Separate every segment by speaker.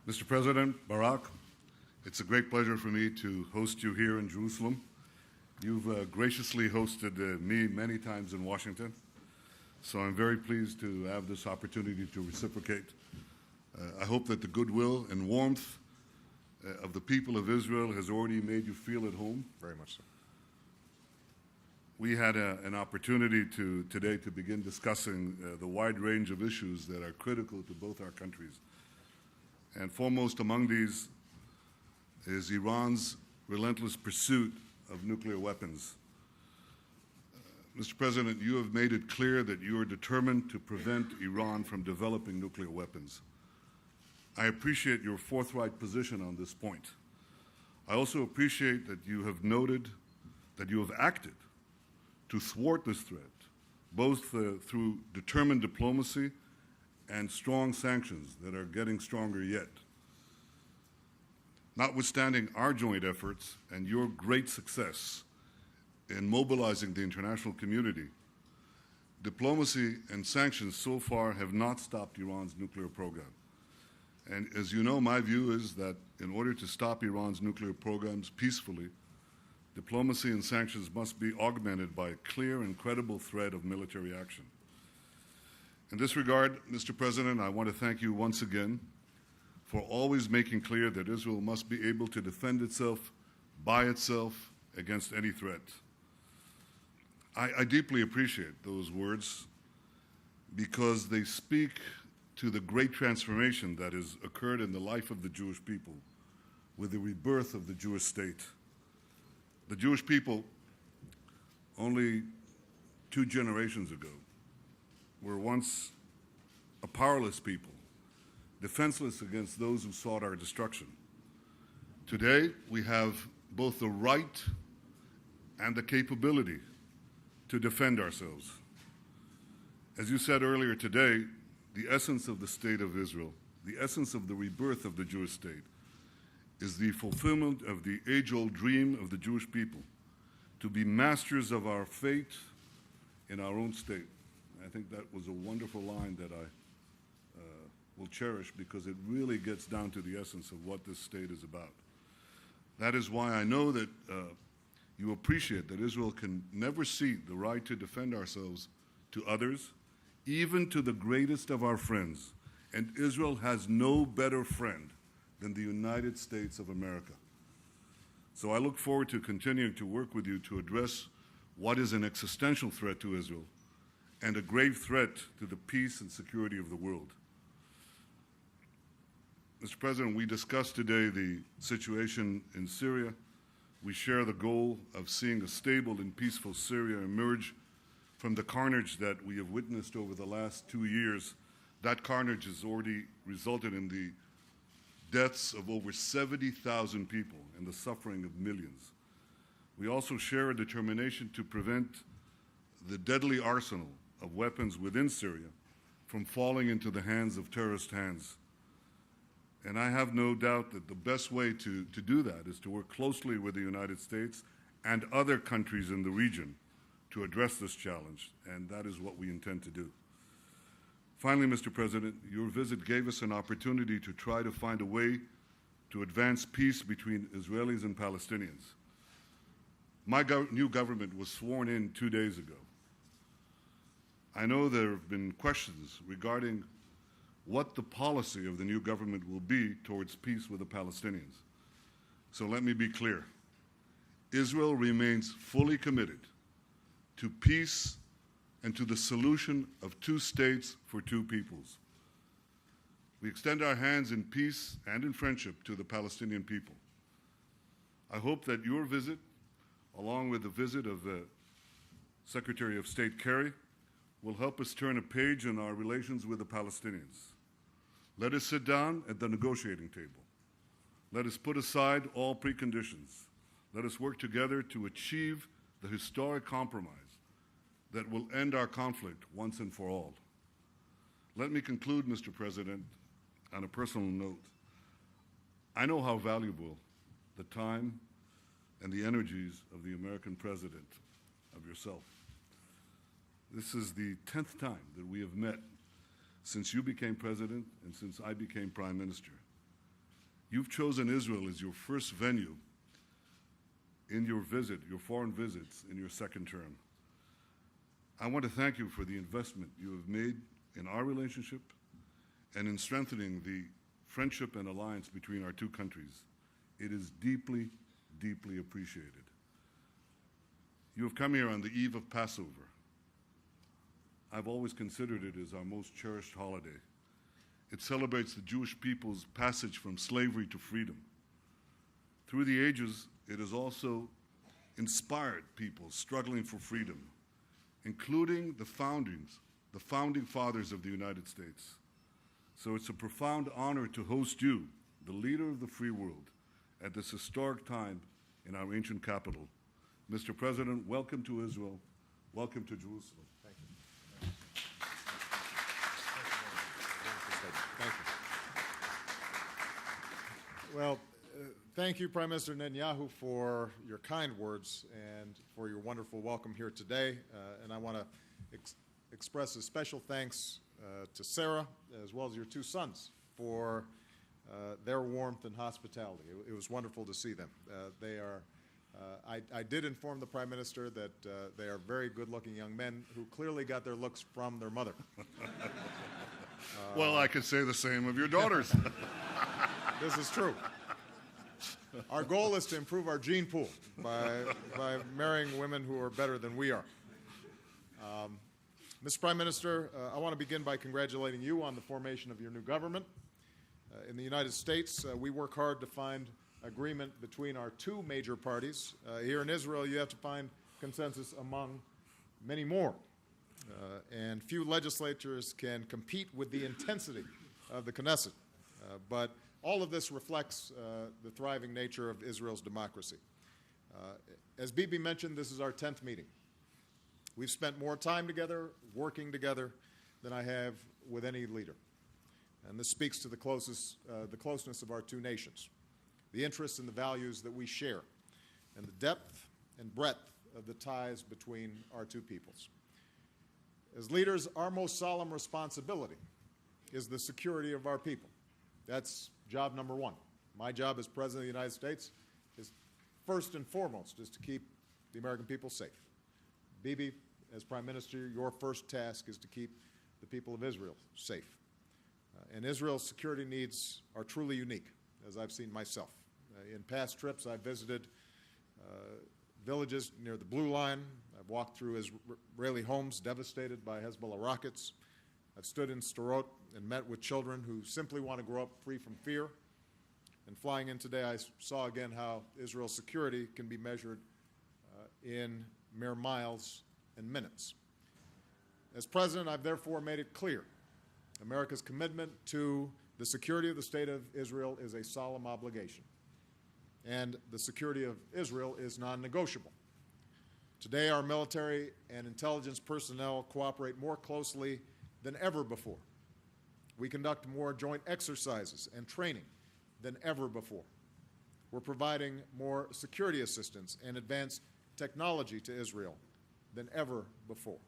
Speaker 1: Mr. President, Barak, it's a great pleasure for me to host you here in Jerusalem. You've graciously hosted me many times in Washington, so I'm very pleased to have this opportunity to reciprocate. I hope that the goodwill and warmth of the people of Israel has already made you feel at home.
Speaker 2: Very much so.
Speaker 1: We had an opportunity today to begin discussing the wide range of issues that are critical to both our countries. And foremost among these is Iran's relentless pursuit of nuclear weapons. Mr. President, you have made it clear that you are determined to prevent Iran from developing nuclear weapons. I appreciate your forthright position on this point. I also appreciate that you have noted that you have acted to thwart this threat, both through determined diplomacy and strong sanctions that are getting stronger yet. Notwithstanding our joint efforts and your great success in mobilizing the international community, diplomacy and sanctions so far have not stopped Iran's nuclear program. And as you know, my view is that in order to stop Iran's nuclear programs peacefully, diplomacy and sanctions must be augmented by a clear and credible threat of military action. In this regard, Mr. President, I want to thank you once again for always making clear that Israel must be able to defend itself by itself against any threat. I deeply appreciate those words because they speak to the great transformation that has occurred in the life of the Jewish people with the rebirth of the Jewish state. The Jewish people, only 2 generations ago, were once a powerless people, defenseless against those who sought our destruction. Today, we have both the right and the capability to defend ourselves. As you said earlier today, the essence of the state of Israel, the essence of the rebirth of the Jewish state, is the fulfillment of the age-old dream of the Jewish people to be masters of our fate in our own state. I think that was a wonderful line that I will cherish because it really gets down to the essence of what this state is about. That is why I know that you appreciate that Israel can never cede the right to defend ourselves to others, even to the greatest of our friends. And Israel has no better friend than the United States of America. So I look forward to continuing to work with you to address what is an existential threat to Israel and a grave threat to the peace and security of the world. Mr. President, we discussed today the situation in Syria. We share the goal of seeing a stable and peaceful Syria emerge from the carnage that we have witnessed over the last 2 years. That carnage has already resulted in the deaths of over 70,000 people and the suffering of millions. We also share a determination to prevent the deadly arsenal of weapons within Syria from falling into the hands of terrorist hands. And I have no doubt that the best way to do that is to work closely with the United States and other countries in the region to address this challenge, and that is what we intend to do. Finally, Mr. President, your visit gave us an opportunity to try to find a way to advance peace between Israelis and Palestinians. My new government was sworn in 2 days ago. I know there have been questions regarding what the policy of the new government will be towards peace with the Palestinians. So let me be clear. Israel remains fully committed to peace and to the solution of 2 states for 2 peoples. We extend our hands in peace and in friendship to the Palestinian people. I hope that your visit, along with the visit of Secretary of State Kerry, will help us turn a page in our relations with the Palestinians. Let us sit down at the negotiating table. Let us put aside all preconditions. Let us work together to achieve the historic compromise that will end our conflict once and for all. Let me conclude, Mr. President, on a personal note. I know how valuable the time and the energies of the American president, of yourself. This is the 10th time that we have met since you became president and since I became prime minister. You've chosen Israel as your first venue in your visit, your foreign visits in your second term. I want to thank you for the investment you have made in our relationship and in strengthening the friendship and alliance between our two countries. It is deeply, deeply appreciated. You have come here on the eve of Passover. I've always considered it as our most cherished holiday. It celebrates the Jewish people's passage from slavery to freedom. Through the ages, it has also inspired people struggling for freedom, including the founding fathers of the United States. So it's a profound honor to host you, the leader of the free world, at this historic time in our ancient capital. Mr. President, welcome to Israel. Welcome to Jerusalem.
Speaker 2: Thank you. Thank you. Well, thank you, Prime Minister Netanyahu, for your kind words and for your wonderful welcome here today. And I want to express a special thanks to Sarah, as well as your two sons, for their warmth and hospitality. It was wonderful to see them. I did inform the Prime Minister that they are very good-looking young men who clearly got their looks from their mother.
Speaker 1: Well, I could say the same of your daughters.
Speaker 2: This is true. Our goal is to improve our gene pool by marrying women who are better than we are. Mr. Prime Minister, I want to begin by congratulating you on the formation of your new government. In the United States, we work hard to find agreement between our two major parties. Here in Israel, you have to find consensus among many more. And few legislatures can compete with the intensity of the Knesset. But all of this reflects the thriving nature of Israel's democracy. As Bibi mentioned, this is our 10th meeting. We've spent more time together, working together, than I have with any leader. And this speaks to the closeness of our two nations, the interests and the values that we share, and the depth and breadth of the ties between our two peoples. As leaders, our most solemn responsibility is the security of our people. That's job number one. My job as President of the United States is first and foremost is to keep the American people safe. Bibi, as Prime Minister, your first task is to keep the people of Israel safe. And Israel's security needs are truly unique, as I've seen myself. In past trips, I've visited villages near the Blue Line. I've walked through Israeli homes devastated by Hezbollah rockets. I've stood in Sderot and met with children who simply want to grow up free from fear. And flying in today, I saw again how Israel's security can be measured in mere miles and minutes. As President, I've therefore made it clear America's commitment to the security of the State of Israel is a solemn obligation, and the security of Israel is non-negotiable. Today, our military and intelligence personnel cooperate more closely than ever before. We conduct more joint exercises and training than ever before. We're providing more security assistance and advanced technology to Israel than ever before.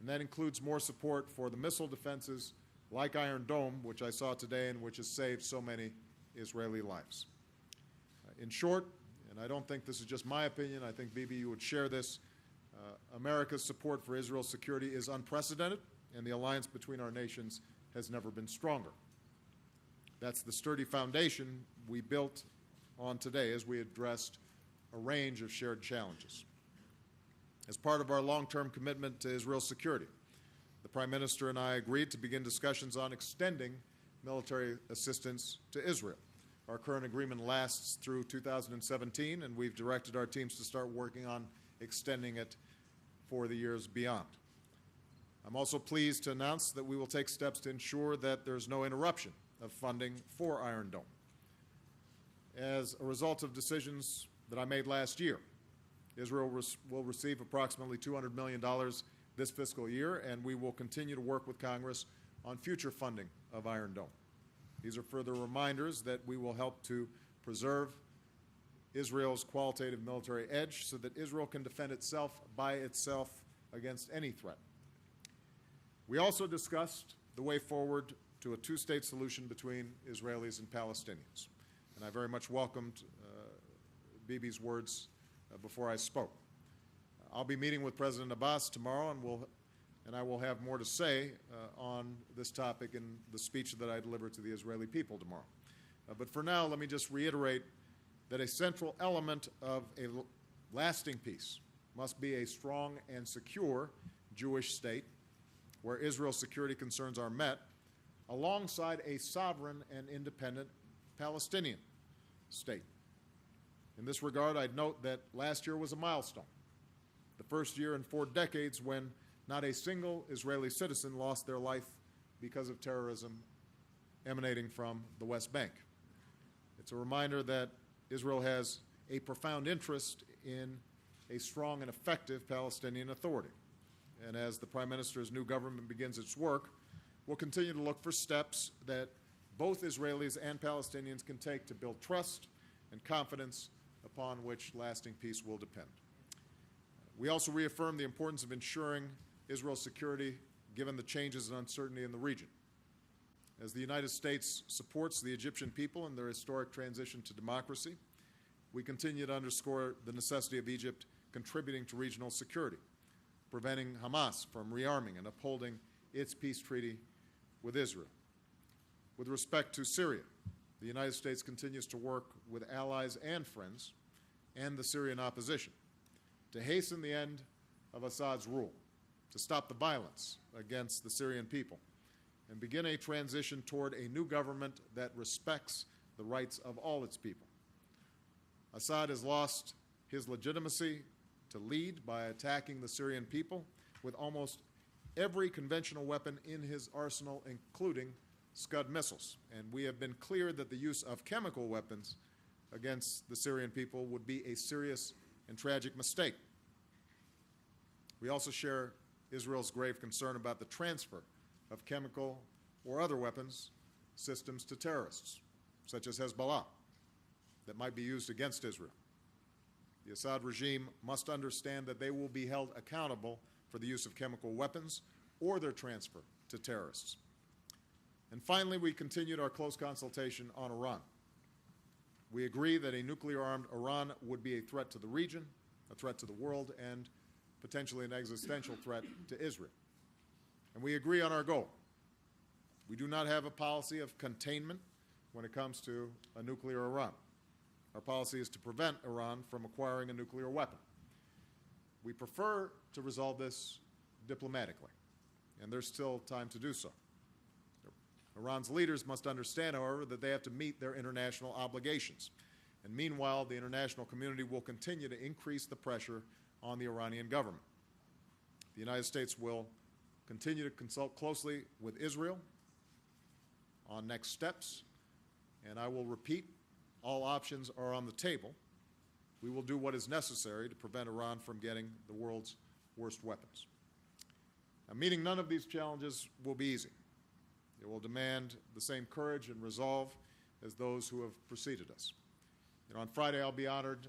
Speaker 2: And that includes more support for the missile defenses like Iron Dome, which I saw today and which has saved so many Israeli lives. In short, and I don't think this is just my opinion, I think, Bibi, you would share this, America's support for Israel's security is unprecedented, and the alliance between our nations has never been stronger. That's the sturdy foundation we built on today as we addressed a range of shared challenges. As part of our long-term commitment to Israel's security, the Prime Minister and I agreed to begin discussions on extending military assistance to Israel. Our current agreement lasts through 2017, and we've directed our teams to start working on extending it for the years beyond. I'm also pleased to announce that we will take steps to ensure that there's no interruption of funding for Iron Dome. As a result of decisions that I made last year, Israel will receive approximately $200 million this fiscal year, and we will continue to work with Congress on future funding of Iron Dome. These are further reminders that we will help to preserve Israel's qualitative military edge so that Israel can defend itself by itself against any threat. We also discussed the way forward to a two-state solution between Israelis and Palestinians. and I very much welcomed Bibi's words before I spoke. I'll be meeting with President Abbas tomorrow, and I will have more to say on this topic in the speech that I deliver to the Israeli people tomorrow. But for now, let me just reiterate that a central element of a lasting peace must be a strong and secure Jewish state where Israel's security concerns are met, alongside a sovereign and independent Palestinian state. In this regard, I'd note that last year was a milestone, the first year in 4 decades when not a single Israeli citizen lost their life because of terrorism emanating from the West Bank. It's a reminder that Israel has a profound interest in a strong and effective Palestinian authority. And as the Prime Minister's new government begins its work, we'll continue to look for steps that both Israelis and Palestinians can take to build trust and confidence upon which lasting peace will depend. We also reaffirm the importance of ensuring Israel's security given the changes and uncertainty in the region. As the United States supports the Egyptian people in their historic transition to democracy, we continue to underscore the necessity of Egypt contributing to regional security, preventing Hamas from rearming and upholding its peace treaty with Israel. With respect to Syria, the United States continues to work with allies and friends and the Syrian opposition to hasten the end of Assad's rule, to stop the violence against the Syrian people, and begin a transition toward a new government that respects the rights of all its people. Assad has lost his legitimacy to lead by attacking the Syrian people with almost every conventional weapon in his arsenal, including Scud missiles. And we have been clear that the use of chemical weapons against the Syrian people would be a serious and tragic mistake. We also share Israel's grave concern about the transfer of chemical or other weapons systems to terrorists, such as Hezbollah, that might be used against Israel. The Assad regime must understand that they will be held accountable for the use of chemical weapons or their transfer to terrorists. And finally, we continued our close consultation on Iran. We agree that a nuclear-armed Iran would be a threat to the region, a threat to the world, and potentially an existential threat to Israel. And we agree on our goal. We do not have a policy of containment when it comes to a nuclear Iran. Our policy is to prevent Iran from acquiring a nuclear weapon. We prefer to resolve this diplomatically, and there's still time to do so. Iran's leaders must understand, however, that they have to meet their international obligations. And meanwhile, the international community will continue to increase the pressure on the Iranian government. The United States will continue to consult closely with Israel on next steps, and I will repeat, all options are on the table. We will do what is necessary to prevent Iran from getting the world's worst weapons. Now, meeting none of these challenges will be easy. It will demand the same courage and resolve as those who have preceded us. On Friday, I'll be honored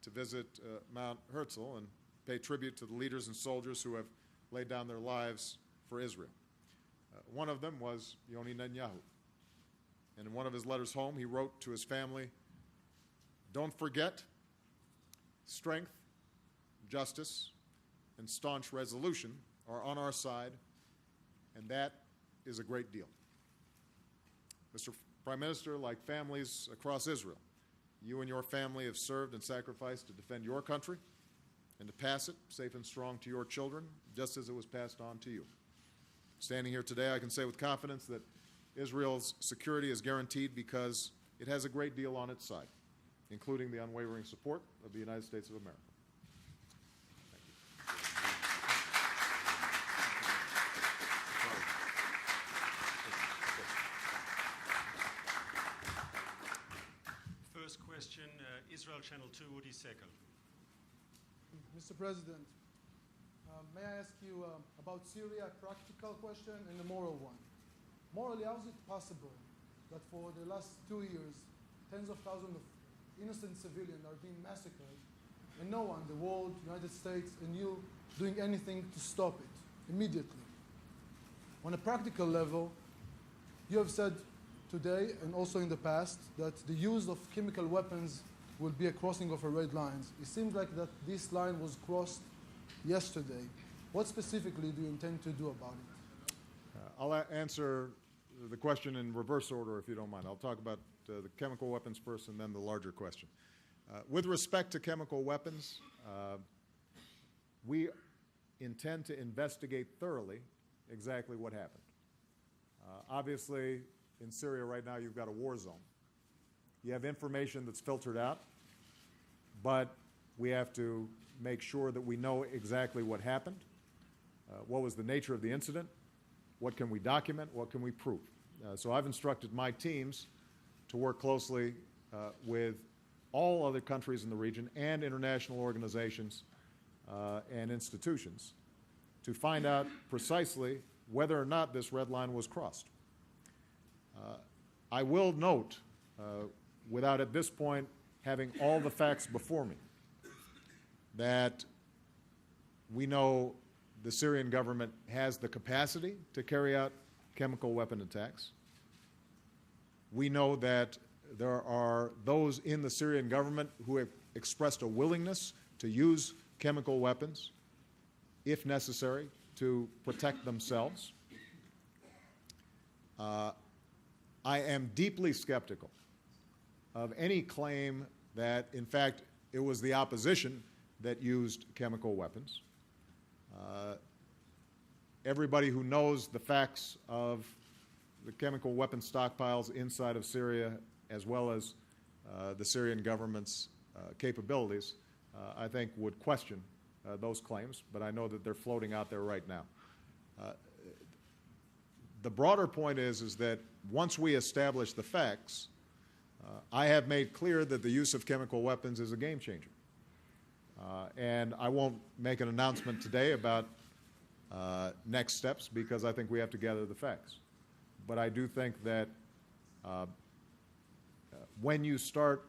Speaker 2: to visit Mount Herzl and pay tribute to the leaders and soldiers who have laid down their lives for Israel. One of them was Yoni Netanyahu. And in one of his letters home, he wrote to his family, "Don't forget, strength, justice, and staunch resolution are on our side, and that is a great deal." Mr. Prime Minister, like families across Israel, you and your family have served and sacrificed to defend your country and to pass it safe and strong to your children, just as it was passed on to you. Standing here today, I can say with confidence that Israel's security is guaranteed because it has a great deal on its side, including the unwavering support of the United States of America.
Speaker 3: First question, Israel Channel 2, Udi Sekel.
Speaker 4: Mr. President, may I ask you about Syria, a practical question and a moral one? Morally, how is it possible that for the last 2 years, tens of thousands of innocent civilians are being massacred, and no one, the world, United States, and you, doing anything to stop it immediately? On a practical level, you have said today and also in the past that the use of chemical weapons will be a crossing of a red line. It seems like that this line was crossed yesterday. What specifically do you intend to do about it?
Speaker 2: I'll answer the question in reverse order, if you don't mind. I'll talk about the chemical weapons first and then the larger question. With respect to chemical weapons, we intend to investigate thoroughly exactly what happened. Obviously, in Syria right now, you've got a war zone. You have information that's filtered out, but we have to make sure that we know exactly what happened, what was the nature of the incident, what can we document, what can we prove. So I've instructed my teams to work closely with all other countries in the region and international organizations and institutions to find out precisely whether or not this red line was crossed. I will note, without at this point having all the facts before me, that we know the Syrian government has the capacity to carry out chemical weapon attacks. We know that there are those in the Syrian government who have expressed a willingness to use chemical weapons, if necessary, to protect themselves. I am deeply skeptical of any claim that, in fact, it was the opposition that used chemical weapons. Everybody who knows the facts of the chemical weapon stockpiles inside of Syria, as well as the Syrian government's capabilities, I think would question those claims, but I know that they're floating out there right now. The broader point is that once we establish the facts, I have made clear that the use of chemical weapons is a game changer. And I won't make an announcement today about next steps because I think we have to gather the facts. But I do think that when you start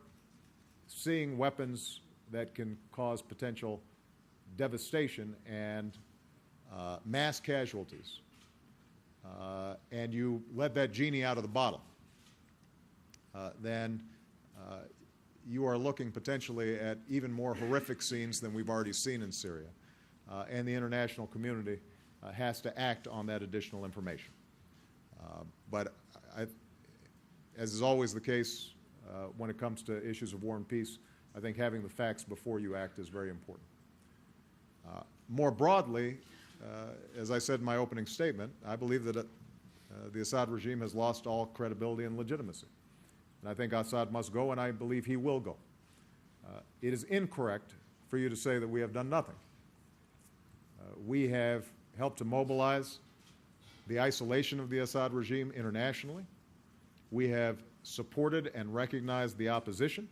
Speaker 2: seeing weapons that can cause potential devastation and mass casualties, and you let that genie out of the bottle, then you are looking potentially at even more horrific scenes than we've already seen in Syria. And the international community has to act on that additional information. But as is always the case when it comes to issues of war and peace, I think having the facts before you act is very important. More broadly, as I said in my opening statement, I believe that the Assad regime has lost all credibility and legitimacy. And I think Assad must go, and I believe he will go. It is incorrect for you to say that we have done nothing. We have helped to mobilize the isolation of the Assad regime internationally. We have supported and recognized the opposition.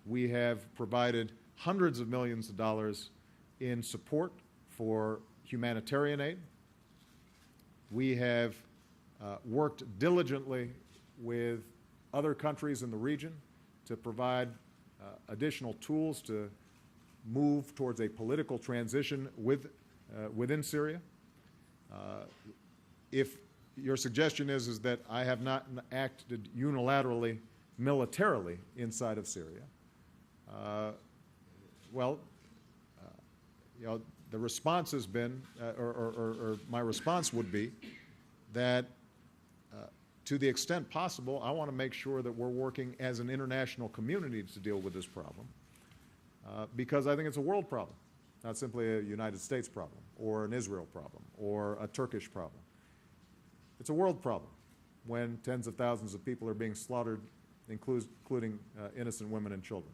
Speaker 2: We have provided hundreds of millions of dollars in support for humanitarian aid. We have worked diligently with other countries in the region to provide additional tools to move towards a political transition within Syria. If your suggestion is that I have not acted unilaterally, militarily inside of Syria, the response has been, or my response would be, that to the extent possible, I want to make sure that we're working as an international community to deal with this problem, because I think it's a world problem, not simply a United States problem, or an Israel problem, or a Turkish problem. It's a world problem when tens of thousands of people are being slaughtered, including innocent women and children.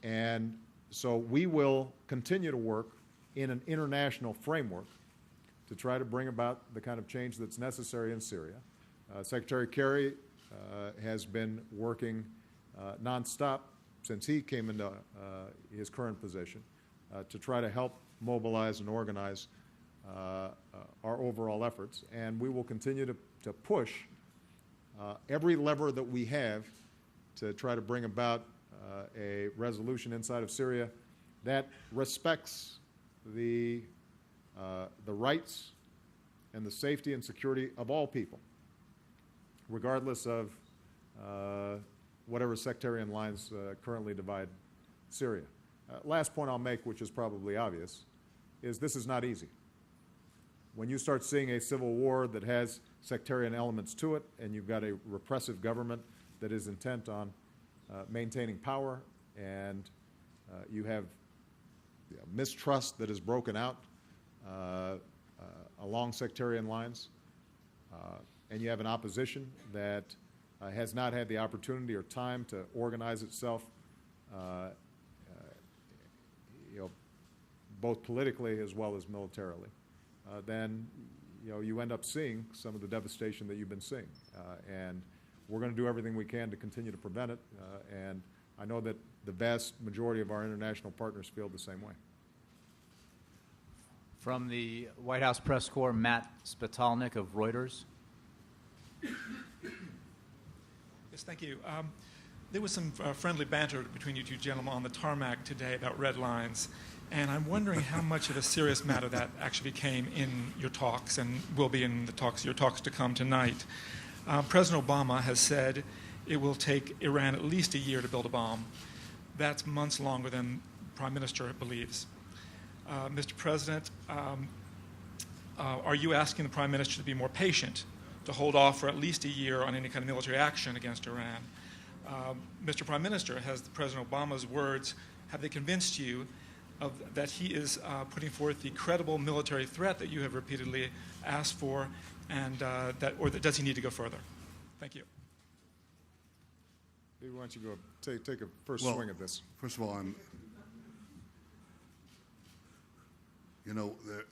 Speaker 2: And so we will continue to work in an international framework to try to bring about the kind of change that's necessary in Syria. Secretary Kerry has been working nonstop since he came into his current position to try to help mobilize and organize our overall efforts. And we will continue to push every lever that we have to try to bring about a resolution inside of Syria that respects the rights and the safety and security of all people. regardless of whatever sectarian lines currently divide Syria. Last point I'll make, which is probably obvious, is this is not easy. When you start seeing a civil war that has sectarian elements to it, and you've got a repressive government that is intent on maintaining power, and you have mistrust that is broken out along sectarian lines, and you have an opposition that has not had the opportunity or time to organize itself, both politically as well as militarily, then you end up seeing some of the devastation that you've been seeing. And we're going to do everything we can to continue to prevent it. And I know that the vast majority of our international partners feel the same way.
Speaker 5: From the White House Press Corps, Matt Spitalnik of Reuters.
Speaker 6: Yes, thank you. There was some friendly banter between you two gentlemen on the tarmac today about red lines, and I'm wondering how much of a serious matter that actually became in your talks and will be in your talks to come tonight. President Obama has said it will take Iran at least a year to build a bomb. That's months longer than the Prime Minister believes. Mr. President, are you asking the Prime Minister to be more patient, to hold off for at least a year on any kind of military action against Iran? Mr. Prime Minister, has President Obama's words, have they convinced you that he is putting forth the credible military threat that you have repeatedly asked for, and does he need to go further? Thank you.
Speaker 2: Maybe why don't you go take a first
Speaker 1: Well,
Speaker 2: swing at this?
Speaker 1: First of all,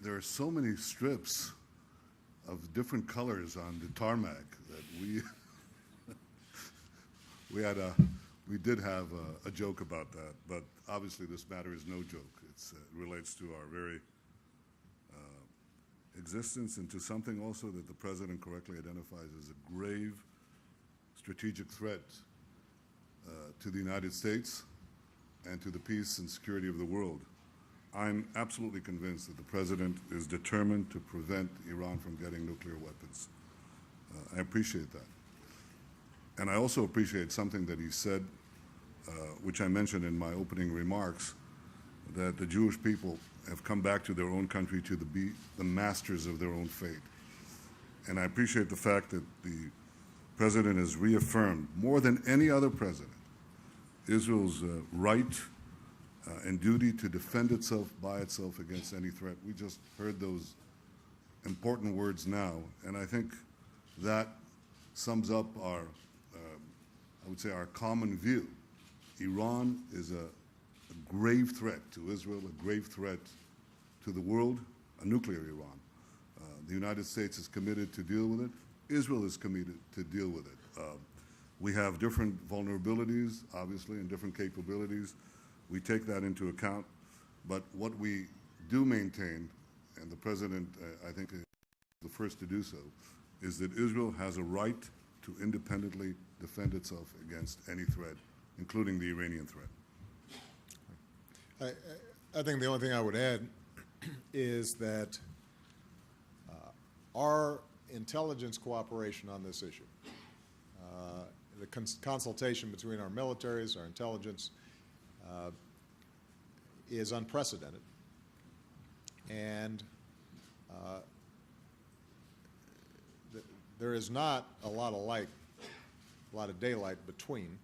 Speaker 1: there are so many strips of different colors on the tarmac that we did have a joke about that, but obviously this matter is no joke. It relates to our very existence and to something also that the President correctly identifies as a grave strategic threat to the United States and to the peace and security of the world. I'm absolutely convinced that the President is determined to prevent Iran from getting nuclear weapons. I appreciate that. And I also appreciate something that he said, which I mentioned in my opening remarks, that the Jewish people have come back to their own country to be the masters of their own fate. And I appreciate the fact that the President has reaffirmed, more than any other president, Israel's right and duty to defend itself by itself against any threat. We just heard those important words now, and I think that sums up our, I would say, our common view. Iran is a grave threat to Israel, a grave threat to the world, a nuclear Iran. The United States is committed to deal with it. Israel is committed to deal with it. We have different vulnerabilities, obviously, and different capabilities. We take that into account. But what we do maintain, and the President, I think, is the first to do so, is that Israel has a right to independently defend itself against any threat, including the Iranian threat.
Speaker 2: I think the only thing I would add is that our intelligence cooperation on this issue, the consultation between our militaries, our intelligence, is unprecedented. And there is not a lot of light, a lot of daylight between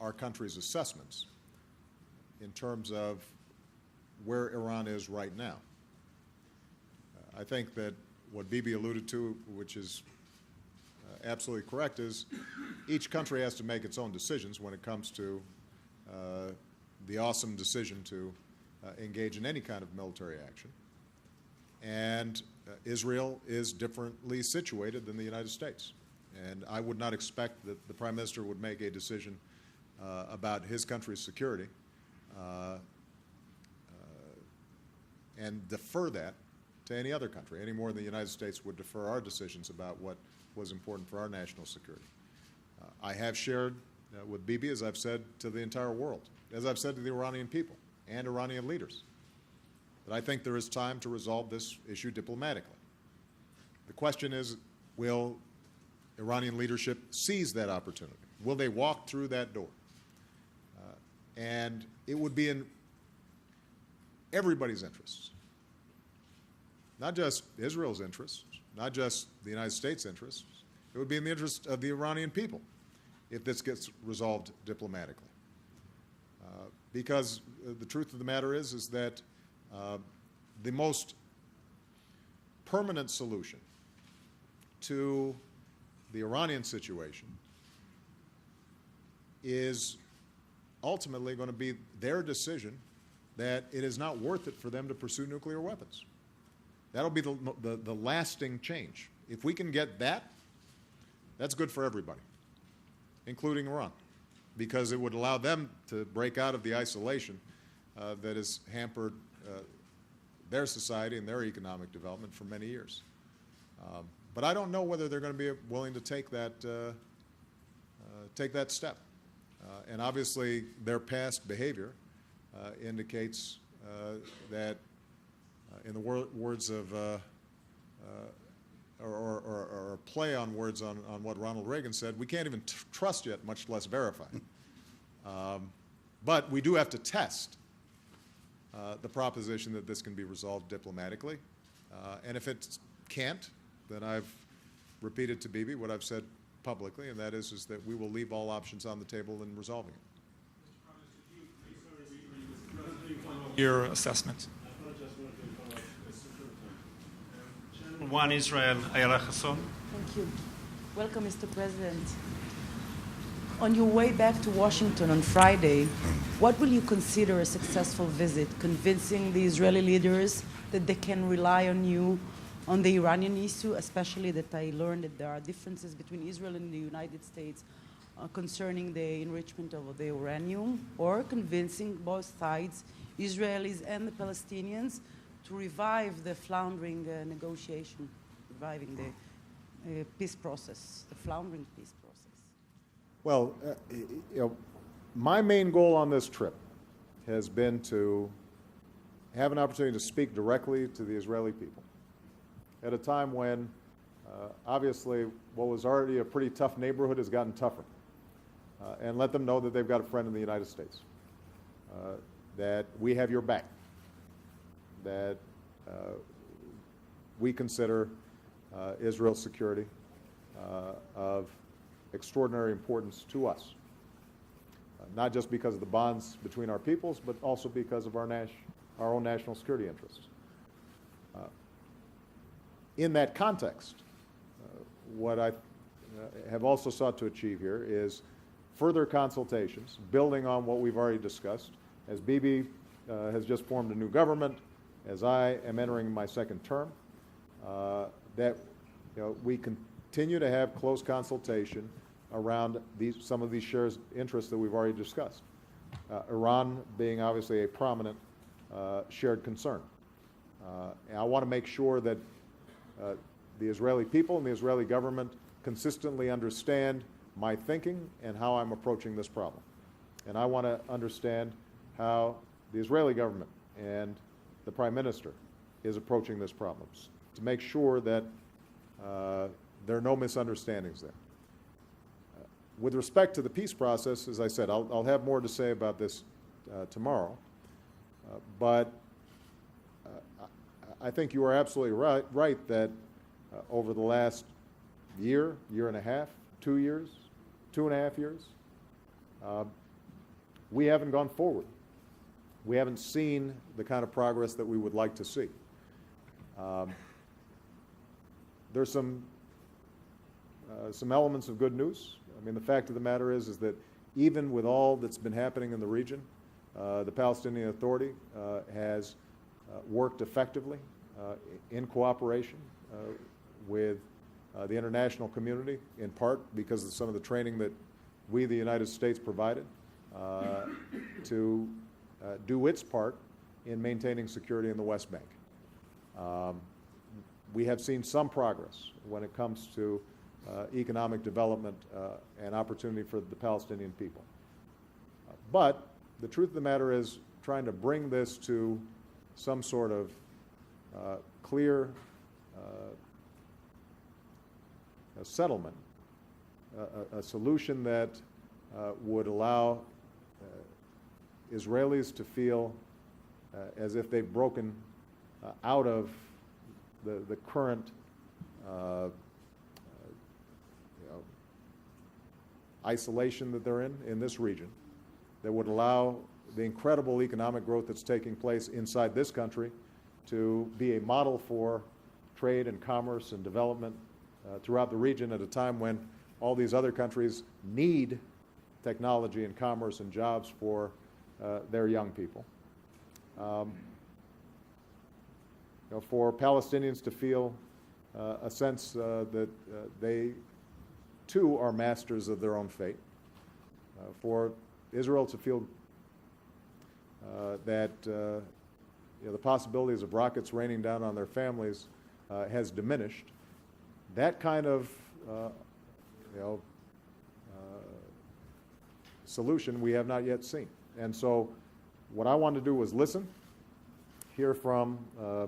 Speaker 2: our country's assessments in terms of where Iran is right now. I think that what Bibi alluded to, which is absolutely correct, is each country has to make its own decisions when it comes to the awesome decision to engage in any kind of military action. And Israel is differently situated than the United States. And I would not expect that the Prime Minister would make a decision about his country's security and defer that to any other country, any more than the United States would defer our decisions about what was important for our national security. I have shared with Bibi, as I've said to the entire world, as I've said to the Iranian people and Iranian leaders, that I think there is time to resolve this issue diplomatically. The question is, will Iranian leadership seize that opportunity? Will they walk through that door? And it would be in everybody's interests, not just Israel's interests, not just the United States' interests. It would be in the interest of the Iranian people if this gets resolved diplomatically. Because the truth of the matter is that the most permanent solution to the Iranian situation is ultimately going to be their decision that it is not worth it for them to pursue nuclear weapons. That'll be the lasting change. If we can get that, that's good for everybody, including Iran, because it would allow them to break out of the isolation that has hampered their society and their economic development for many years. But I don't know whether they're going to be willing to take that step. And obviously, their past behavior indicates that, in the words of, or a play on words on what Ronald Reagan said, we can't even trust yet, much less verify. But we do have to test the proposition that this can be resolved diplomatically. And if it can't, then I've repeated to Bibi what I've said publicly, and that is that we will leave all options on the table in resolving it.
Speaker 6: Your assessment.
Speaker 3: One Israel, Ayala Hassan.
Speaker 7: Thank you. Welcome, Mr. President. On your way back to Washington on Friday, what will you consider a successful visit? Convincing the Israeli leaders that they can rely on you on the Iranian issue, especially that I learned that there are differences between Israel and the United States concerning the enrichment of the uranium, or convincing both sides, Israelis and the Palestinians, to revive the floundering negotiation, reviving the peace process, the floundering peace process?
Speaker 2: Well, my main goal on this trip has been to have an opportunity to speak directly to the Israeli people at a time when, obviously, what was already a pretty tough neighborhood has gotten tougher, and let them know that they've got a friend in the United States, that we have your back, that we consider Israel's security of extraordinary importance to us, not just because of the bonds between our peoples, but also because of our own national security interests. In that context, what I have also sought to achieve here is further consultations, building on what we've already discussed. As Bibi has just formed a new government, as I am entering my second term, that we continue to have close consultation around some of these shared interests that we've already discussed. Iran being obviously a prominent shared concern. And I want to make sure that the Israeli people and the Israeli government consistently understand my thinking and how I'm approaching this problem. And I want to understand how the Israeli government and the Prime Minister is approaching this problem, to make sure that there are no misunderstandings there. With respect to the peace process, as I said, I'll have more to say about this tomorrow, but I think you are absolutely right that over the last year and a half, 2 years, 2.5 years, we haven't gone forward. We haven't seen the kind of progress that we would like to see. There's some elements of good news. I mean, the fact of the matter is that even with all that's been happening in the region, the Palestinian Authority has worked effectively in cooperation with the international community, in part because of some of the training that we, the United States, provided to do its part in maintaining security in the West Bank. We have seen some progress when it comes to economic development and opportunity for the Palestinian people. But the truth of the matter is, trying to bring this to some sort of clear settlement a solution that would allow Israelis to feel as if they've broken out of the current isolation that they're in this region, that would allow the incredible economic growth that's taking place inside this country to be a model for trade and commerce and development throughout the region at a time when all these other countries need technology and commerce and jobs for their young people. For Palestinians to feel a sense that they too are masters of their own fate. For Israel to feel that the possibilities of rockets raining down on their families has diminished. That kind of solution we have not yet seen. And so what I wanted to do was listen, hear from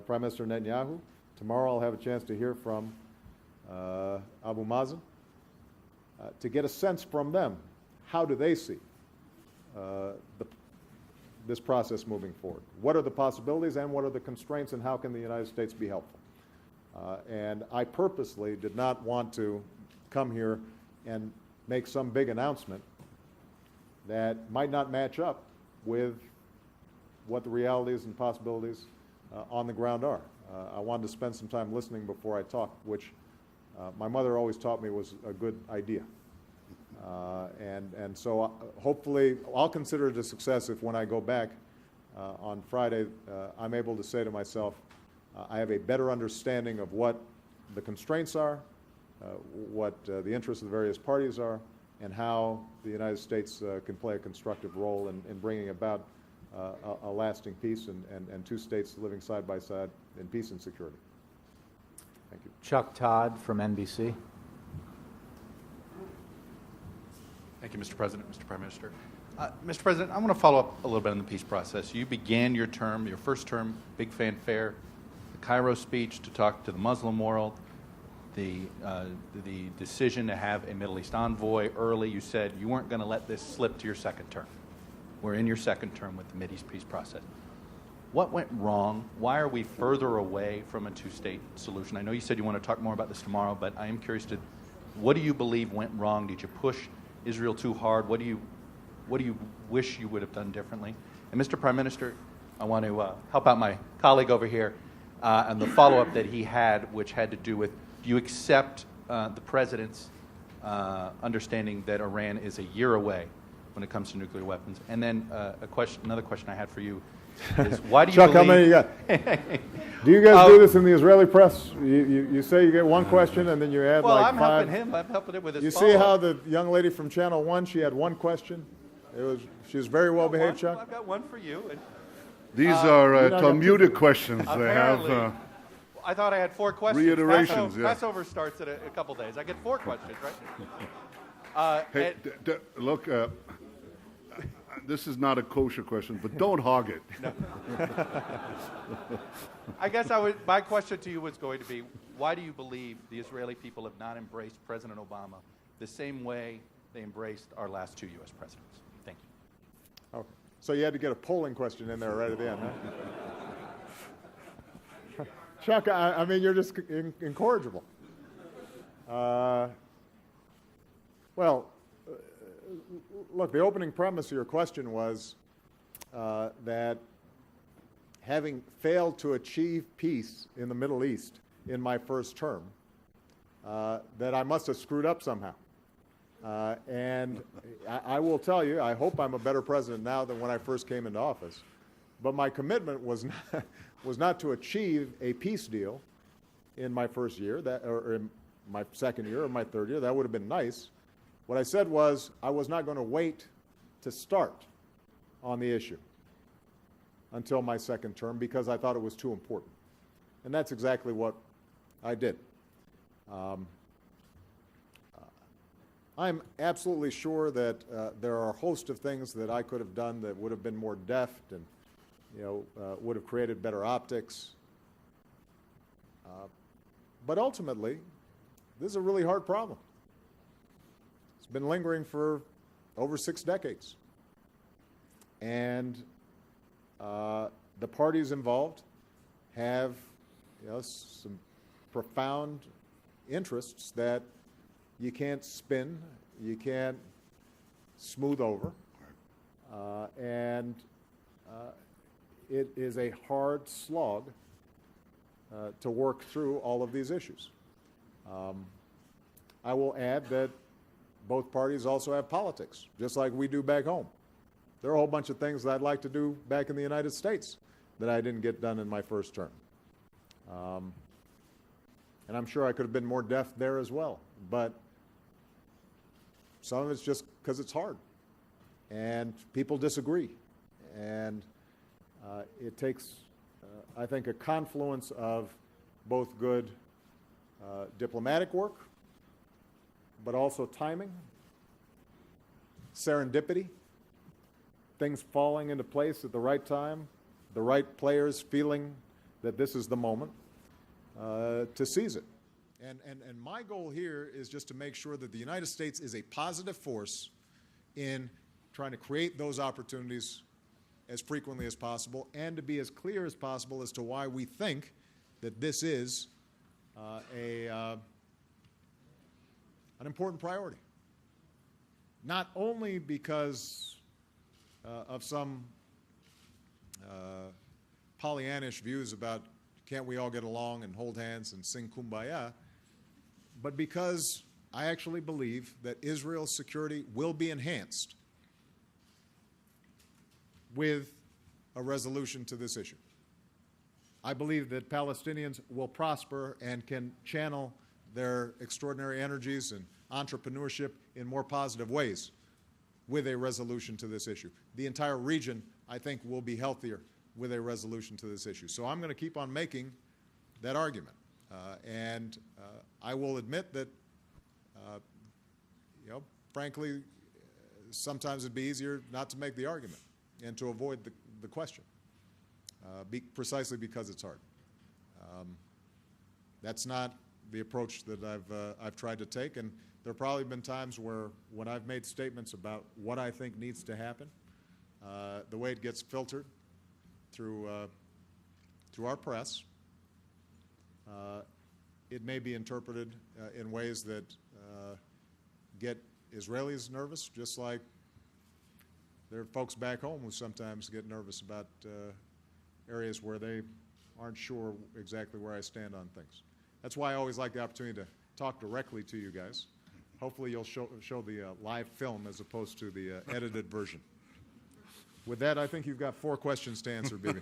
Speaker 2: Prime Minister Netanyahu. Tomorrow I'll have a chance to hear from Abu Mazen to get a sense from them. How do they see this process moving forward? What are the possibilities and what are the constraints, and how can the United States be helpful? And I purposely did not want to come here and make some big announcement that might not match up with what the realities and possibilities on the ground are. I wanted to spend some time listening before I talk, which my mother always taught me was a good idea. And so hopefully I'll consider it a success if when I go back on Friday, I'm able to say to myself, I have a better understanding of what the constraints are, what the interests of the various parties are, and how the United States can play a constructive role in bringing about a lasting peace and two states living side by side in peace and security. Thank you.
Speaker 5: Chuck Todd from NBC.
Speaker 8: Thank you, Mr. President, Mr. Prime Minister. Mr. President, I want to follow up a little bit on the peace process. You began your term, your first term, big fanfare, the Cairo speech to talk to the Muslim world, the decision to have a Middle East envoy early. You said you weren't going to let this slip to your second term. We're in your second term with the Mideast peace process. What went wrong? Why are we further away from a two-state solution? I know you said you want to talk more about this tomorrow, but I am curious to, what do you believe went wrong? Did you push Israel too hard? What do you wish you would have done differently? And Mr. Prime Minister, I want to help out my colleague over here on the follow-up that he had, which had to do with, do you accept the President's understanding that Iran is a year away when it comes to nuclear weapons? And then another question I had for you is, why do you
Speaker 2: Chuck,
Speaker 8: believe...
Speaker 2: how many you got? Do you guys do this in the Israeli press? You say you get one question and then you add like
Speaker 8: I'm
Speaker 2: five.
Speaker 8: helping him. I'm helping him with his
Speaker 2: You
Speaker 8: follow-up.
Speaker 2: see how the young lady from Channel 1, she had one question? She was very well behaved, Chuck.
Speaker 8: I've got one for you. And
Speaker 1: These are
Speaker 2: got
Speaker 1: Talmudic questions. They
Speaker 8: apparently,
Speaker 1: have
Speaker 8: I thought I had 4 questions.
Speaker 1: reiterations, yeah.
Speaker 8: Passover starts in a couple days. I get 4 questions, right?
Speaker 1: Hey, look, this is not a kosher question, but don't hog it.
Speaker 8: I guess my question to you was going to be, why do you believe the Israeli people have not embraced President Obama the same way they embraced our last 2 U.S. presidents? Thank you.
Speaker 2: Okay. So you had to get a polling question in there right at the end, huh? Chuck, I mean, you're just incorrigible. Look, the opening premise of your question was that having failed to achieve peace in the Middle East in my first term, that I must have screwed up somehow. And I will tell you, I hope I'm a better president now than when I first came into office. But my commitment was not to achieve a peace deal in my first year, or in my second year or my third year. That would have been nice. What I said was I was not going to wait to start on the issue until my second term because I thought it was too important. And that's exactly what I did. I'm absolutely sure that there are a host of things that I could have done that would have been more deft and would have created better optics. But ultimately, this is a really hard problem. It's been lingering for over 6 decades. And the parties involved have some profound interests that you can't spin, you can't smooth over. And it is a hard slog to work through all of these issues. I will add that both parties also have politics, just like we do back home. There are a whole bunch of things that I'd like to do back in the United States that I didn't get done in my first term. And I'm sure I could have been more deft there as well. But some of it's just because it's hard. And people disagree. And it takes, I think, a confluence of both good diplomatic work, but also timing, serendipity, things falling into place at the right time, the right players feeling that this is the moment to seize it. And my goal here is just to make sure that the United States is a positive force in trying to create those opportunities as frequently as possible and to be as clear as possible as to why we think that this is an important priority. Not only because of some Pollyannish views about can't we all get along and hold hands and sing Kumbaya, but because I actually believe that Israel's security will be enhanced with a resolution to this issue. I believe that Palestinians will prosper and can channel their extraordinary energies and entrepreneurship in more positive ways with a resolution to this issue. The entire region, I think, will be healthier with a resolution to this issue. So I'm going to keep on making that argument. And I will admit that, frankly, sometimes it'd be easier not to make the argument and to avoid the question, precisely because it's hard. That's not the approach that I've tried to take, and there have probably been times where when I've made statements about what I think needs to happen, the way it gets filtered through our press, it may be interpreted in ways that get Israelis nervous, just like there are folks back home who sometimes get nervous about areas where they aren't sure exactly where I stand on things. That's why I always like the opportunity to talk directly to you guys. Hopefully you'll show the live film as opposed to the edited version. With that, I think you've got 4 questions to answer, Bibi.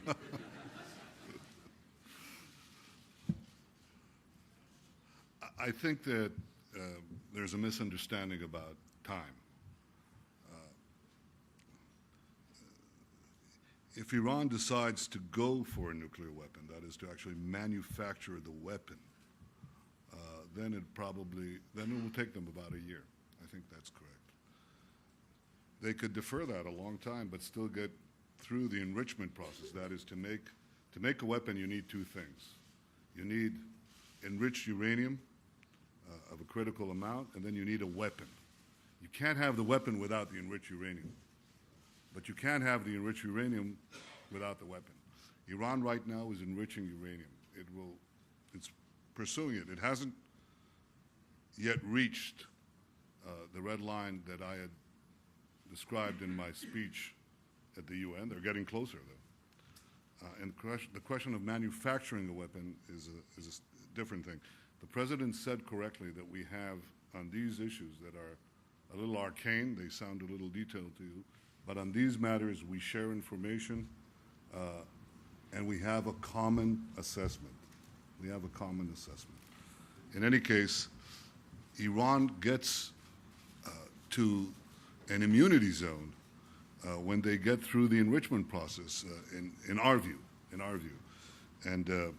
Speaker 1: I think that there's a misunderstanding about time. If Iran decides to go for a nuclear weapon, that is to actually manufacture the weapon, then it will take them about a year. I think that's correct. They could defer that a long time, but still get through the enrichment process. That is to make a weapon, you need 2 things. You need enriched uranium of a critical amount, and then you need a weapon. You can't have the weapon without the enriched uranium, but you can't have the enriched uranium without the weapon. Iran right now is enriching uranium. It's pursuing it. It hasn't yet reached the red line that I had described in my speech at the UN. They're getting closer, though. And the question of manufacturing a weapon is a different thing. The President said correctly that we have, on these issues that are a little arcane, they sound a little detailed to you, but on these matters we share information and we have a common assessment. We have a common assessment. In any case, Iran gets to an immunity zone when they get through the enrichment process, in our view. And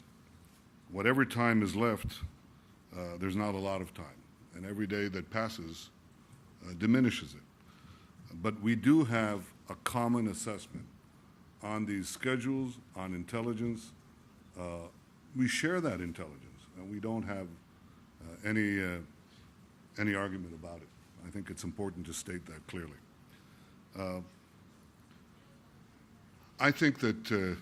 Speaker 1: whatever time is left, there's not a lot of time. And every day that passes diminishes it. But we do have a common assessment on these schedules, on intelligence. We share that intelligence, and we don't have any argument about it. I think it's important to state that clearly. I think that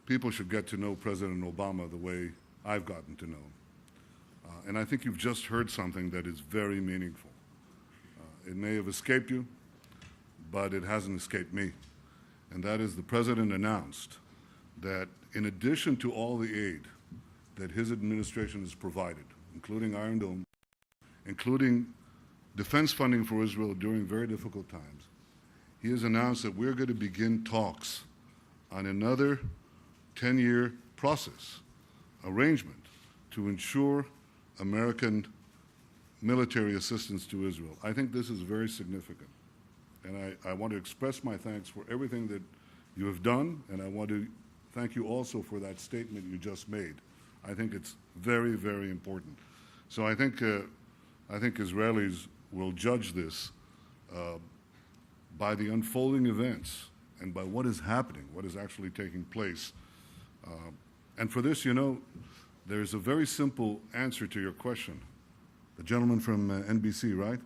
Speaker 1: people should get to know President Obama the way I've gotten to know him. And I think you've just heard something that is very meaningful. It may have escaped you, but it hasn't escaped me. And that is the President announced that in addition to all the aid that his administration has provided, including Iron Dome, including defense funding for Israel during very difficult times, he has announced that we're going to begin talks on another 10-year process, arrangement, to ensure American military assistance to Israel. I think this is very significant. And I want to express my thanks for everything that you have done, and I want to thank you also for that statement you just made. I think it's very, very important. So I think Israelis will judge this by the unfolding events and by what is happening, what is actually taking place. And for this, you know, there's a very simple answer to your question. The gentleman from NBC, right?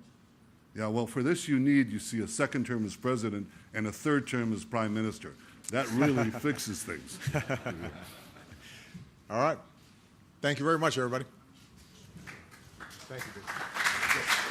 Speaker 1: Yeah, well, for this you see, a second term as president and a third term as prime minister. That really fixes things.
Speaker 2: All right. Thank you very much, everybody. Thank you, Dick.